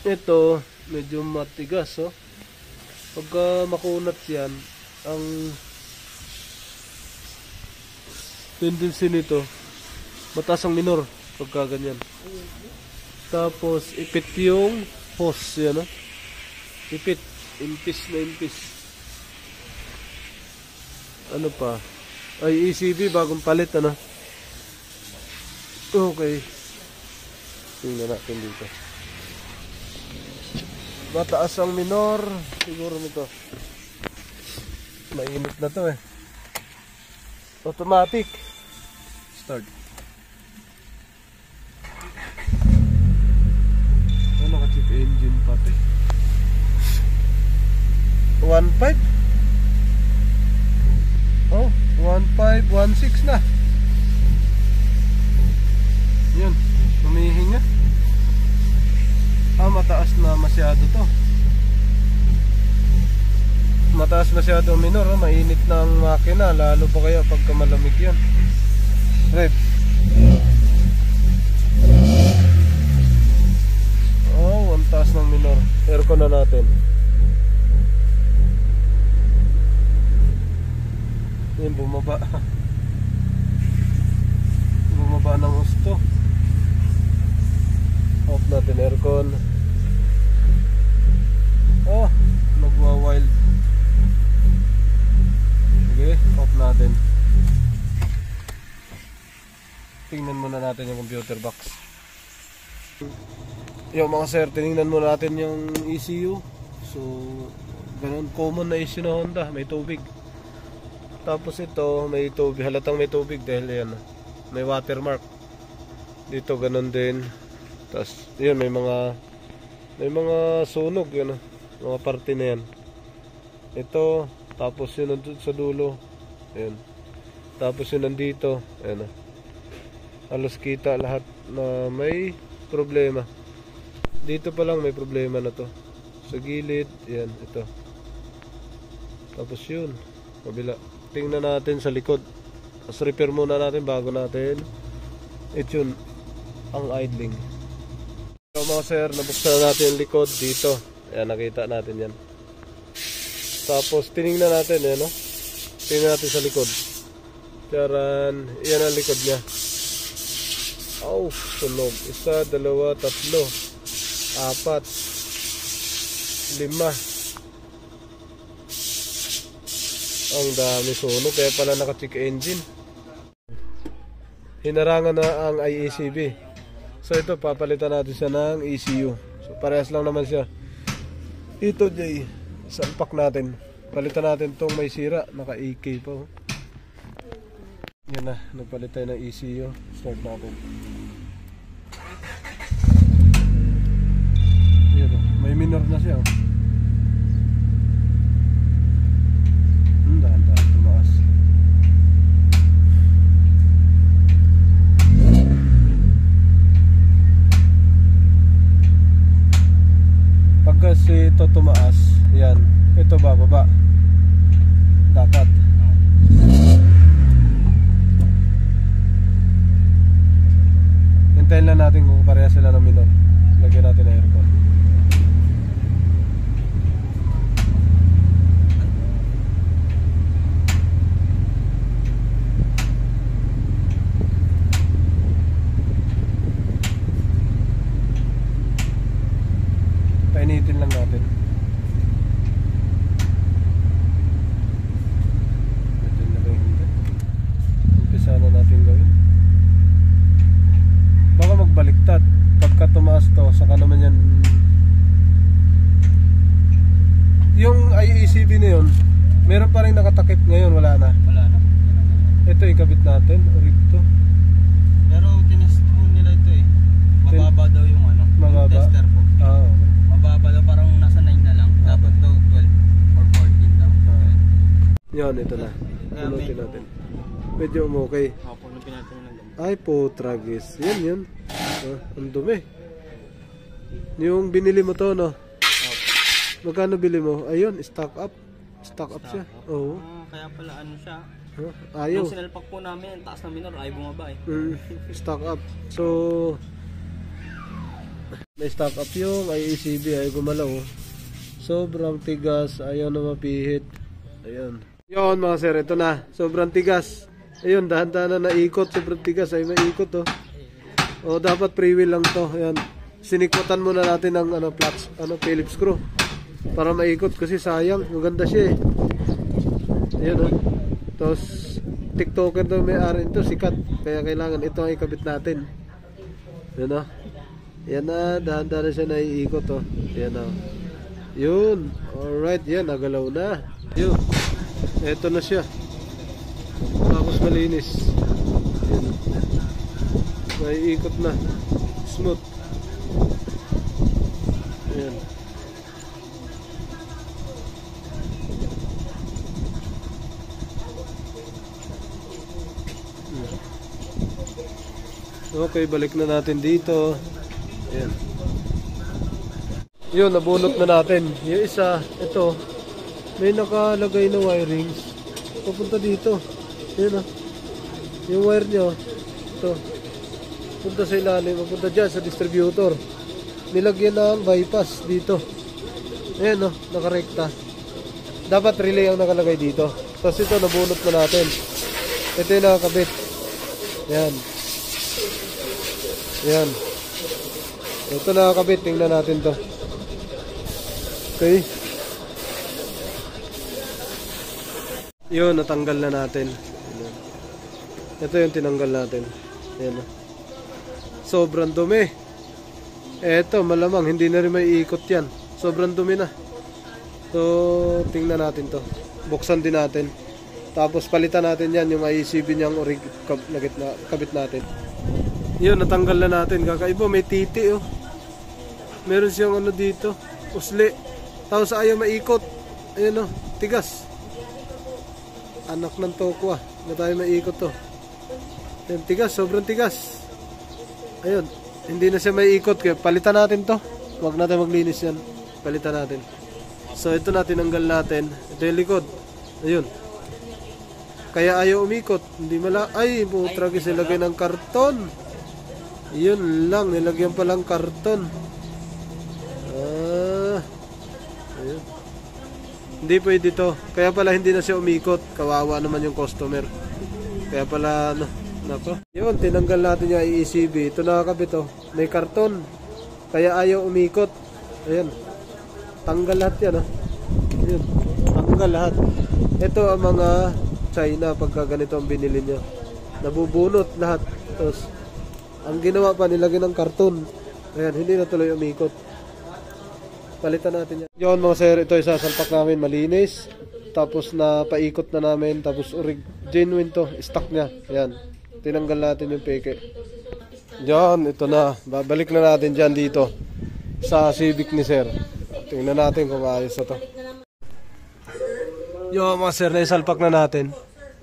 Ito, medyo matigas, oh. Pagka makunat yan, ang tendency nito, mataas ang minor pagka ganyan. Tapos, ipit yung hose, yan, oh. Ipit, impis na impis. Ano pa? Ay, ECB, bagong palit, ano? Okay. Tingnan natin dito. Mataas ang minor. Siguro nito. Mainit na to eh. Automatic. Start. Ano ka-check engine pati? 1.5. Oh, 1.5, 1.6 na. Yan, humihinga. Mataas na masyado to. Mataas masyado ang minor, oh. Mainit na ang makina, lalo pa kaya pagka malamig yan. Rev. Oh, ang taas ng minor. Aircon na natin. Yan, bumaba. Bumaba ng gusto. Off natin aircon. Oh, nagwa-wild. Sige, off natin. Tingnan muna natin yung computer box. Yung mga sir, tingnan muna natin yung ECU. So, ganun, common na issue na Honda, may tubig. Tapos ito, may tubig, halatang may tubig dahil yan, may watermark. Dito ganun din. Tapos yun, may mga sunog yun, mga parte na yan. Ito, tapos yun nandun sa dulo. Ayun. Tapos yun nandito. Ayun. Halos kita lahat na may problema. Dito pa lang may problema na to. Sa gilid, yan, ito. Tapos yun, kabila. Tingnan natin sa likod. Tapos repair muna natin bago natin i-tune ang idling. So mga sir, nabuksan natin yung likod dito. Ayan, nakita natin yan. Tapos tinignan natin, no? Tingnan natin sa likod. Charan, yan ang likod niya. Oh, sunog. 1, 2, 3, 4, 5. Ang dami sunog, kaya pala naka-check engine. Hinarangan na ang IECB. So ito, papalitan natin siya ng ECU. So parehas lang naman siya. Ito Jay, salpak natin. Palitan natin tong may sira, naka-AK pa. Yan na, nagpalit tayo ng ECU. Start natin. Yan o, may minor na siya. Dahan-dahan tumaas. Pag kasi ito tumaas, yan, ito bababa. Dapat. Hintayin lang natin kung pareha sila ng minor. Lagyan natin ng aircon. Painitin lang natin. Umpisa na natin gawin. Baka magbaliktad. Pagka tumaas to, saka naman yan. Yung IECB na yun, meron pa rin nakatakip ngayon, wala na. Wala na. Ito ikabit natin, rig to. Pero tinest po nila ito eh. Mababa daw yung ano, Mababa? yung tester po. Okay. Mababa daw, parang nasa 9 na lang. Dapat daw 12 or 14 daw. Yan, ito na. Punutin natin. Medyo okay. Opo, nung pinatong lang. Ay po, tragis. Yan, yun. Ang dumi. Yung binili mo to, no? Magkano bili mo? Ayun, stock up. Stock up siya. Oo. Kaya pala ano siya. Ayaw. Yung sinalpak po namin, taas na minor, ay bumaba eh. Stock up. So, Na-stock up yung IECB ay gumalaw. Sobrang tigas, ayaw na mapihit. Ayan. Yun mga sir, ito na. Sobrang tigas. Ayun, dahan-dahan na naikot. Sobrang tigas ay maikot oh. O dapat pre-wheel lang to. Ayan. Sinikutan muna natin ng Phillips screw para maikot kasi sayang. Maganda siya eh. Ayan oh. Tapos TikToker daw may-ari ito, sikat. Kaya kailangan ito ang ikabit natin. Ayan oh. Yan na, dahan-dahan na siya naiikot oh. Ayan oh. Yun. Alright, yan, nagalaw na. Yun. Eto na siya. Tapos malinis. Yan. Naiikot na. Smooth. Yan. Okay, balik na natin dito. Yan. Yun, nabunot na natin. Yung isa, ito, may nakalagay na wirings. Papunta dito. Yun o. Yung wire nyo, ito. Punta sa ilalim, papunta dyan sa distributor. Nilagyan ng bypass dito. Ayan o, nakarekta. Dapat relay ang nakalagay dito. Tapos ito, nabunot na natin. Ito yung nakakabit. Ayan. Ayan. Ito nakakabit, tingnan natin to. Okay. Yun, natanggal na natin. Ito yung tinanggal natin. Ayan. Sobrang dumi. Eto, malamang hindi na rin may ikot yan. Sobrang dumi na. So, tingnan natin to. Buksan din natin. Tapos palitan natin yan, yung IECB niyang kabit natin. Yun, natanggal na natin. Kakaiba, may titi oh. Meron siyang ano dito, usli. Tapos ayaw maikot. Ayan o, tigas. Anak ng tokwa. Na tayo maikot to. Ayan, tigas, sobrang tigas. Ayun, hindi na siya maikot. Kaya palitan natin to. Huwag natin maglinis yan. Palitan natin. So ito na, tinanggal natin. Ito yung likod. Ayun. Kaya ayaw umikot. Hindi ay, putragis, nilagay ng karton. Yun lang, nilagyan pa lang karton. Ayun. Hindi pwede to. Kaya pala hindi na siya umikot. Kawawa naman yung customer. Kaya pala nako. Yun, tinanggal natin yung IECB. Ito nakakabit oh. May karton. Kaya ayaw umikot. Ayan. Tanggal lahat yan oh. Ayun. Tanggal lahat. Ito ang mga China pagka ganito ang binili nyo. Nabubunot lahat. Tapos ang ginawa pa, nilagyan ng karton. Ayan, hindi na tuloy umikot. Palitan natin yan. Yun mga sir, ito isasalpak namin malinis. Tapos napaikot na namin. Tapos genuine to, stock niya. Ayan, tinanggal natin yung peke. Yan, ito na. Babalik na natin dyan dito sa Civic ni sir. Tingnan natin kung ayos na to. Yun mga sir, naisalpak na natin.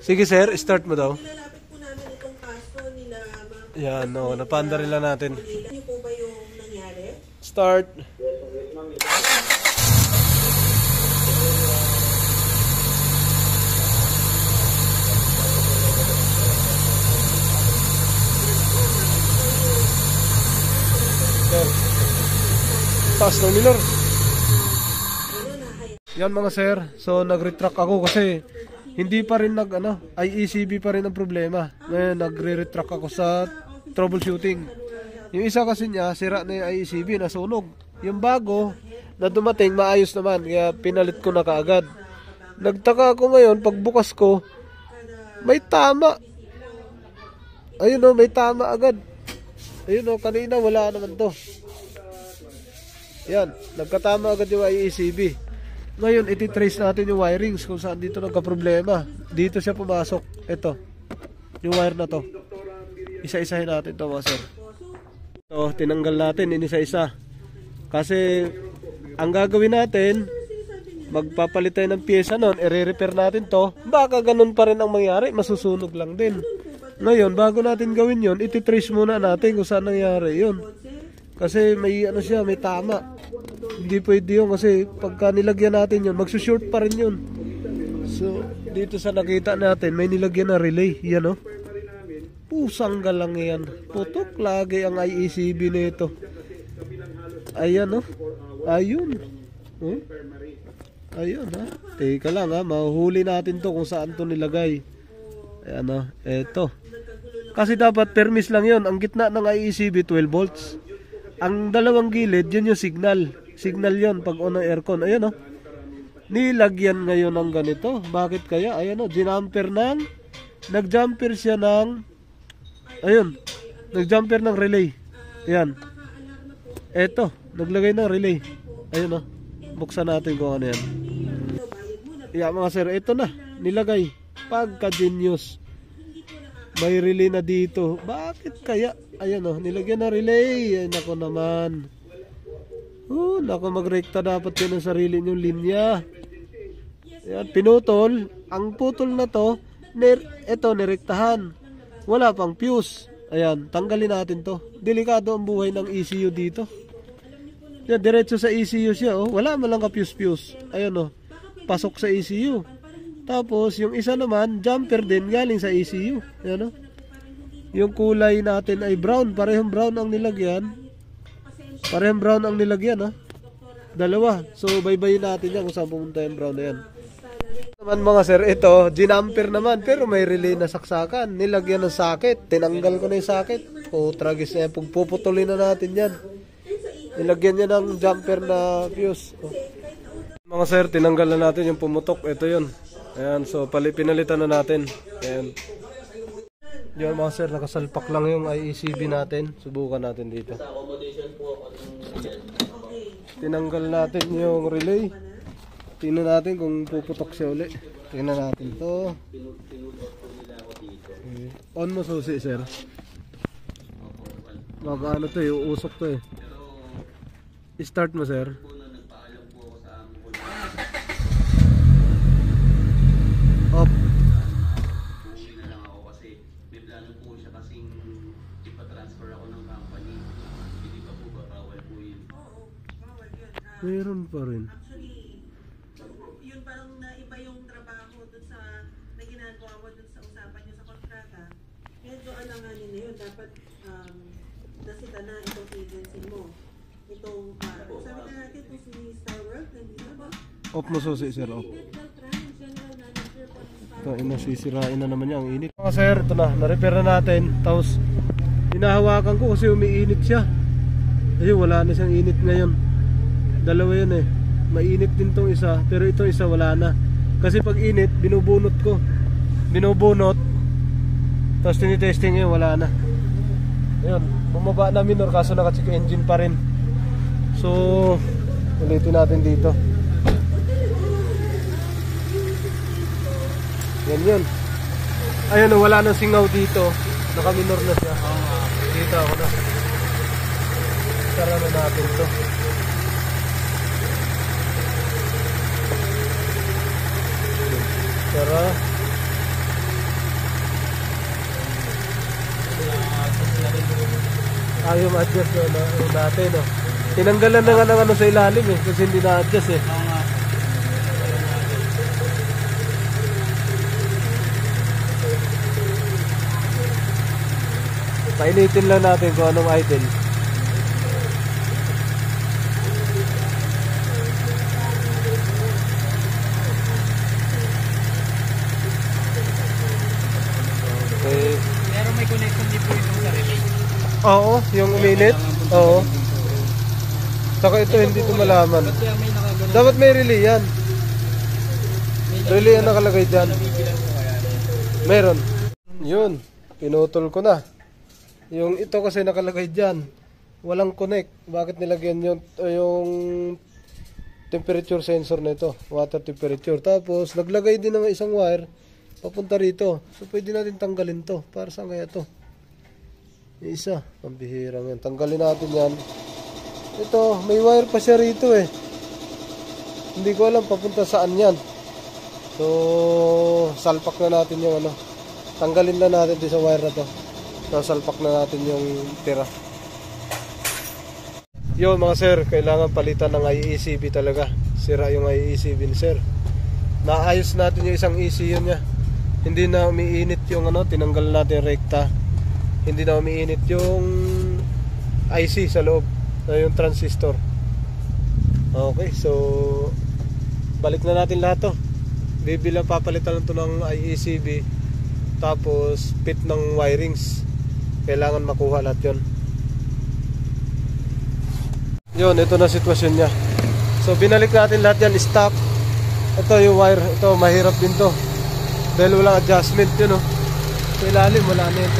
Sige sir, start mo daw. Yan, no, napanda rin lang natin. Ano po ba yung nangyari? Start. Taas ng minor. Yan mga sir, so nag-retract ako kasi hindi pa rin IECB pa rin ang problema. Ngayon nagre-retract ako sa troubleshooting. Yung isa kasi niya, sira na yung IECB, nasunog. Yung bago na dumating, maayos naman, kaya pinalit ko na kaagad. Nagtaka ako ngayon, pagbukas ko, may tama. Ayun o, may tama agad. Ayun o, kanina wala naman to. Yan, nagkatama agad yung IECB. Ngayon, ititrace natin yung wirings kung saan dito nagka-problema. Dito siya pumasok. Ito, yung wire na to. Isa-isahin natin to mga sir. Ito, tinanggal natin inisa-isa. Kasi, ang gagawin natin, magpapalit tayo ng pyesa nun, i-repair natin to. Baka ganun pa rin ang mangyari, masusunog lang din. Ngayon, bago natin gawin yun, ititrace muna natin kung saan nangyari yun. Kasi may may tama. Hindi pwede yun kasi pagka nilagyan natin yun, magsushort pa rin yun. So, dito sa nakita natin, may nilagyan na relay. Yan o. Pusang galang yan. Putok lagi ang IECB nito. Ayan, no? Ayun. Oh? Ayun, ha? Teka lang, ha? Mahuhuli natin to kung saan to nilagay. Ayan, ha? Eto. Kasi dapat permis lang yon. Ang gitna ng IECB 12 volts. Ang dalawang gilid, yun yung signal. Signal yon pag on ng aircon. Ayan, no? Nilagyan ngayon ng ganito. Bakit kaya? Ayan, no? Nag-jumper siya ng... Ayun. Nag-jumper ng relay. Ayan. Eto. Naglagay ng relay. Ayun, no? Buksan natin kung ano yan. Yeah, mga sir, ito na. Nilagay. Pagka-genius. May relay na dito. Bakit kaya? Ayan, no? Nilagyan na relay. Ay, nako naman. Nako, magrekta dapat yan ang sarili niyong linya. Ayan, pinutol. Ang putol na to, ito, nirektahan. Wala pang fuse. Ayan, tanggalin natin to. Delikado ang buhay ng ECU dito. Yan, diretso sa ECU siya, oh. Wala man lang ka-fuse. Ayun, oh. Pasok sa ECU. Tapos, yung isa naman, jumper din, galing sa ECU. Ayan, oh. Yung kulay natin ay brown. Parehong brown ang nilagyan. Oh. Dalawa. So, baybayin natin yan kung saan pumunta yung brown na yan. Naman mga sir, ito, ginamper naman. Pero may relay na saksakan. Nilagyan ng socket. Tinanggal ko na yung socket. Tragis na yan. Puputulin na natin yan. Nilagyan niya ng jumper na fuse. Mga sir, tinanggal na natin yung pumutok. Ito yun. Ayan, so pinalitan na natin. Ayan. Yun mga sir, nakasalpak lang yung IECB natin. Subukan natin dito. Tinanggal natin yung relay. Tingnan natin kung puputok siya uli. Tingnan natin to. Okay. On mo susi sir. Ano to eh, uusok to eh. Start mo sir. Off. Meron pa rin. Actually, yun parang naiba yung trabaho dun sa na ginagawa mo dun sa usapan nyo sa kontrata. Medyo alanganin na yun. Dapat nasita na itong agency mo. Itong, sabi na natin kung si Star World, nandito ba? Off mo susi sir, off. Ito, inasisirain na naman niya, ang init. Mga sir, ito na, na-repair na natin. Tapos, hinahawakan ko kasi umiinit siya. Kasi wala na siyang init ngayon. Dalawa yun eh. Mainit din tong isa, pero itong isa wala na. Kasi pag init, binubunot ko. Binubunot. Tapos tinitesting ngayon, wala na. Ayun, bumaba na minor kaso naka-check engine pa rin. So, ulitin natin dito. Yan yun. Ayun, wala nang singaw dito. Naka-minor na siya. Dito ako na. Tara na natin to. Tara. Ayaw ma-adjust na natin, no? Tinanggalan na nga ng ano sa ilalim eh, kasi hindi na-adjust eh. Painitin lang natin kung anong idle. Okay. Pero may connection din po ito sa relay. Oo, yung uminit. Oo. Saka ito hindi ko malaman. Dapat may relay yan. Relay yan nakalagay dyan. Meron. Yun. Pinutol ko na. Yung ito kasi nakalagay dyan. Walang connect. Bakit nilagyan yung temperature sensor nito? Water temperature. Tapos naglagay din ng isang wire papunta rito. So pwede natin tanggalin to. Para saan kaya to? Yung isa. Pambihirang yan. Tanggalin natin yan. Ito, may wire pa siya rito eh. Hindi ko alam papunta saan yan. So, salpak na natin yung ano. Tanggalin na natin din sa wire na to. So, salpak na natin yung tira. Yo mga sir, kailangan palitan ng IECB talaga. Sira yung IECB ni sir. Naayos natin yung isang ECU niya. Hindi na umiinit yung ano, tinanggal natin rekta. Hindi na umiinit yung IC sa loob. na yung transistor. Okay, so balik na natin lahat to. Bibilang papalitan lang to ng IECB, tapos fit ng wirings. Kailangan makuha lahat yun, ito na sitwasyon nya. So binalik natin lahat yan, stop. Ito yung wire, ito mahirap din to dahil walang adjustment yun, oh. Sa ilalim wala na yung